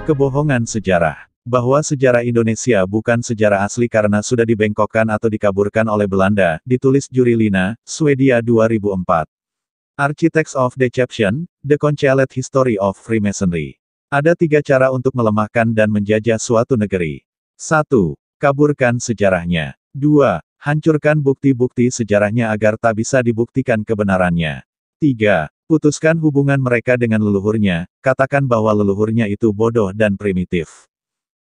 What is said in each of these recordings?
Kebohongan sejarah. Bahwa sejarah Indonesia bukan sejarah asli karena sudah dibengkokkan atau dikaburkan oleh Belanda, ditulis Juri Lina, Swedia 2004. Architects of Deception, The Concealed History of Freemasonry. Ada 3 cara untuk melemahkan dan menjajah suatu negeri. 1. Kaburkan sejarahnya. 2. Hancurkan bukti-bukti sejarahnya agar tak bisa dibuktikan kebenarannya. 3. Putuskan hubungan mereka dengan leluhurnya, katakan bahwa leluhurnya itu bodoh dan primitif.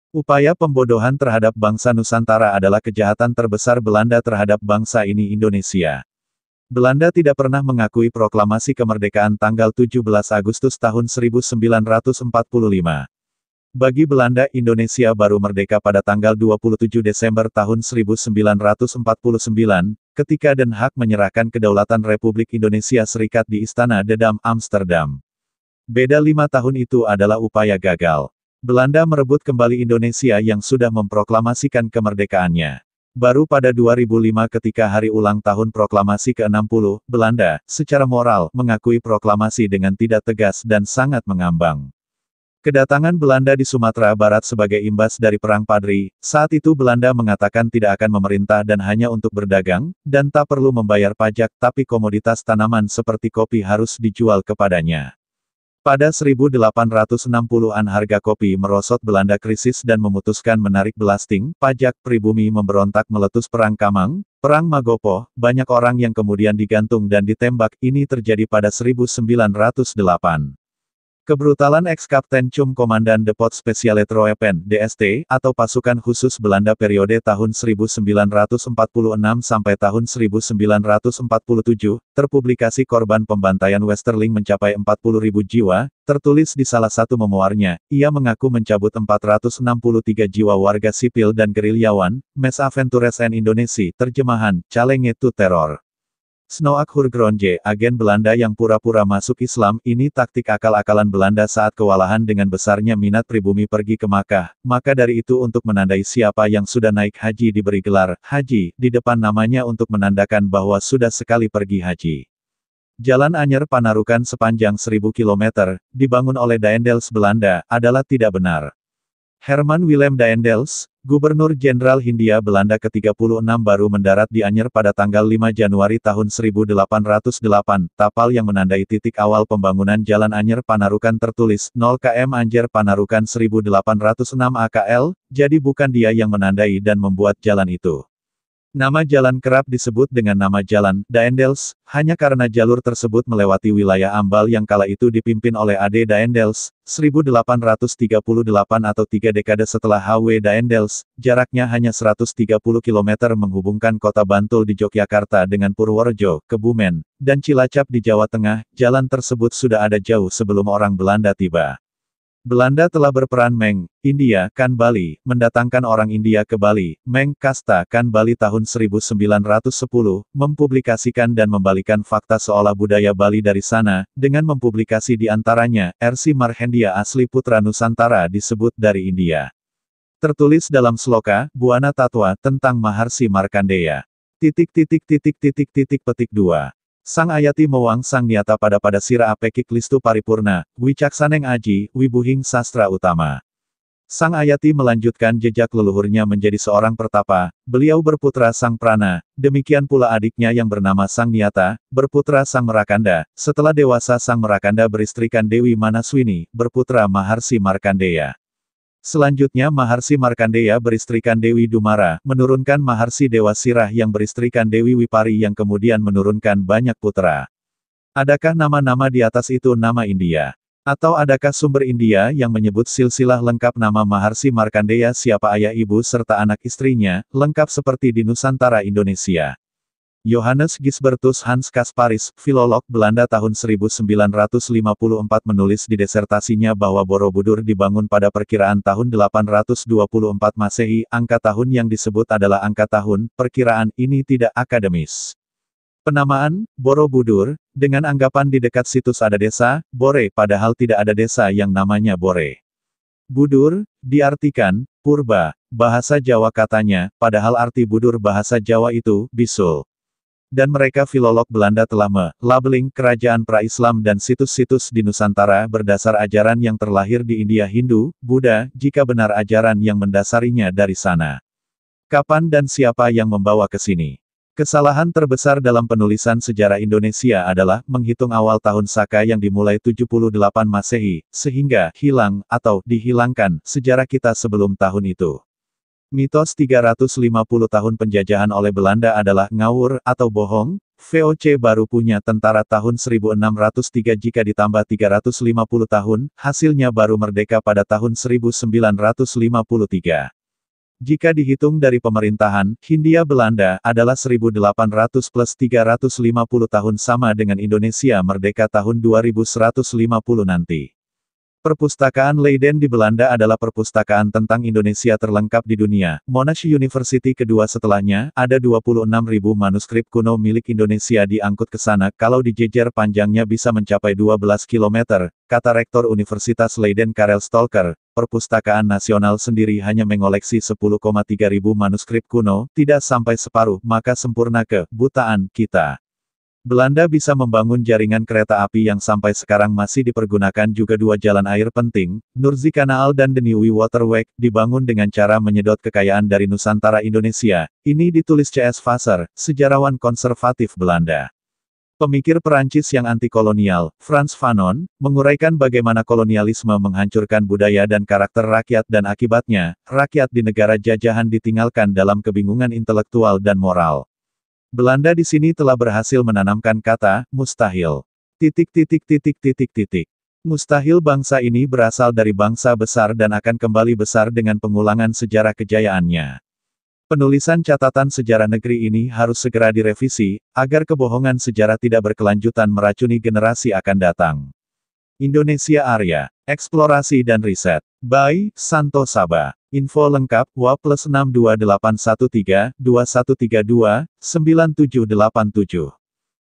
Upaya pembodohan terhadap bangsa Nusantara adalah kejahatan terbesar Belanda terhadap bangsa ini Indonesia. Belanda tidak pernah mengakui proklamasi kemerdekaan tanggal 17 Agustus tahun 1945. Bagi Belanda, Indonesia baru merdeka pada tanggal 27 Desember tahun 1949, ketika Den Haag menyerahkan kedaulatan Republik Indonesia Serikat di Istana de Dam, Amsterdam. Beda 5 tahun itu adalah upaya gagal. Belanda merebut kembali Indonesia yang sudah memproklamasikan kemerdekaannya. Baru pada 2005 ketika hari ulang tahun proklamasi ke-60, Belanda, secara moral, mengakui proklamasi dengan tidak tegas dan sangat mengambang. Kedatangan Belanda di Sumatera Barat sebagai imbas dari Perang Padri, saat itu Belanda mengatakan tidak akan memerintah dan hanya untuk berdagang, dan tak perlu membayar pajak tapi komoditas tanaman seperti kopi harus dijual kepadanya. Pada 1860-an harga kopi merosot, Belanda krisis dan memutuskan menarik belasting, pajak, pribumi memberontak meletus Perang Kamang, Perang Magopo, banyak orang yang kemudian digantung dan ditembak, ini terjadi pada 1908. Kebrutalan ex-Kapten Cum Komandan Depot Speciale Troepen, DST, atau pasukan khusus Belanda periode tahun 1946 sampai tahun 1947, terpublikasi korban pembantaian Westerling mencapai 40.000 jiwa, tertulis di salah satu memoarnya, ia mengaku mencabut 463 jiwa warga sipil dan gerilyawan, Mes Aventures en Indonesia, terjemahan, Calenge to Terror. Snoak Hurgronje, agen Belanda yang pura-pura masuk Islam, ini taktik akal-akalan Belanda saat kewalahan dengan besarnya minat pribumi pergi ke Makkah, maka dari itu untuk menandai siapa yang sudah naik haji diberi gelar, Haji, di depan namanya untuk menandakan bahwa sudah sekali pergi haji. Jalan Anyer Panarukan sepanjang 1000 km, dibangun oleh Daendels Belanda, adalah tidak benar. Herman Willem Daendels, Gubernur Jenderal Hindia Belanda ke-36 baru mendarat di Anyer pada tanggal 5 Januari tahun 1808, tapal yang menandai titik awal pembangunan Jalan Anyer Panarukan tertulis, 0 km Anjer Panarukan 1806 AKL, jadi bukan dia yang menandai dan membuat jalan itu. Nama jalan kerap disebut dengan nama jalan, Daendels, hanya karena jalur tersebut melewati wilayah Ambal yang kala itu dipimpin oleh A.D. Daendels, 1838 atau 3 dekade setelah H.W. Daendels, jaraknya hanya 130 km menghubungkan kota Bantul di Yogyakarta dengan Purworejo, Kebumen, dan Cilacap di Jawa Tengah, jalan tersebut sudah ada jauh sebelum orang Belanda tiba. Belanda telah berperan Meng, India, kan Bali, mendatangkan orang India ke Bali, Meng, Kasta, kan Bali tahun 1910, mempublikasikan dan membalikan fakta seolah budaya Bali dari sana, dengan mempublikasi di antaranya, R.C. Marhendia asli putra Nusantara disebut dari India. Tertulis dalam sloka, Buana Tatwa, tentang Maharsi Markandeya. Petik 2. Sang Ayati Mewang Sang Niata pada Sira Apekik Listu Paripurna, Wicaksaneng Aji, Wibuhing Sastra Utama. Sang Ayati melanjutkan jejak leluhurnya menjadi seorang pertapa, beliau berputra Sang Prana, demikian pula adiknya yang bernama Sang Niata, berputra Sang Merakanda, setelah dewasa Sang Merakanda beristrikan Dewi Manaswini, berputra Maharsi Markandeya. Selanjutnya Maharsi Markandeya beristrikan Dewi Dumara, menurunkan Maharsi Dewa Sirah yang beristrikan Dewi Wipari yang kemudian menurunkan banyak putra. Adakah nama-nama di atas itu nama India? Atau adakah sumber India yang menyebut silsilah lengkap nama Maharsi Markandeya siapa ayah ibu serta anak istrinya, lengkap seperti di Nusantara Indonesia? Johannes Gisbertus Hans Kasparis, filolog Belanda tahun 1954 menulis di disertasinya bahwa Borobudur dibangun pada perkiraan tahun 824 Masehi, angka tahun yang disebut adalah angka tahun, perkiraan ini tidak akademis. Penamaan, Borobudur, dengan anggapan di dekat situs ada desa, Bore, padahal tidak ada desa yang namanya Bore. Budur, diartikan, purba, bahasa Jawa katanya, padahal arti budur bahasa Jawa itu, bisul. Dan mereka filolog Belanda telah melabeling kerajaan pra-Islam dan situs-situs di Nusantara berdasar ajaran yang terlahir di India Hindu, Buddha, jika benar ajaran yang mendasarinya dari sana. Kapan dan siapa yang membawa ke sini? Kesalahan terbesar dalam penulisan sejarah Indonesia adalah menghitung awal tahun Saka yang dimulai 78 Masehi, sehingga hilang atau dihilangkan sejarah kita sebelum tahun itu. Mitos 350 tahun penjajahan oleh Belanda adalah ngawur atau bohong. VOC baru punya tentara tahun 1603 jika ditambah 350 tahun, hasilnya baru merdeka pada tahun 1953. Jika dihitung dari pemerintahan, Hindia Belanda adalah 1800 plus 350 tahun sama dengan Indonesia merdeka tahun 2150 nanti. Perpustakaan Leiden di Belanda adalah perpustakaan tentang Indonesia terlengkap di dunia. Monash University kedua setelahnya, ada 26.000 manuskrip kuno milik Indonesia diangkut ke sana. Kalau dijejer panjangnya bisa mencapai 12 km, kata Rektor Universitas Leiden Karel Stolker. Perpustakaan Nasional sendiri hanya mengoleksi 10,3 ribu manuskrip kuno, tidak sampai separuh, maka sempurna kebutaan kita. Belanda bisa membangun jaringan kereta api yang sampai sekarang masih dipergunakan juga dua jalan air penting, Noordzee-Kanaal dan de Nieuwe Waterweg, dibangun dengan cara menyedot kekayaan dari Nusantara Indonesia. Ini ditulis C.S. Vassar, sejarawan konservatif Belanda. Pemikir Perancis yang anti-kolonial, Frans Fanon, menguraikan bagaimana kolonialisme menghancurkan budaya dan karakter rakyat dan akibatnya, rakyat di negara jajahan ditinggalkan dalam kebingungan intelektual dan moral. Belanda di sini telah berhasil menanamkan kata, mustahil. Mustahil bangsa ini berasal dari bangsa besar dan akan kembali besar dengan pengulangan sejarah kejayaannya. Penulisan catatan sejarah negeri ini harus segera direvisi, agar kebohongan sejarah tidak berkelanjutan meracuni generasi akan datang. Indonesia Arya, Eksplorasi dan Riset. By Santo Saba. Info lengkap, +62813-2132-9787.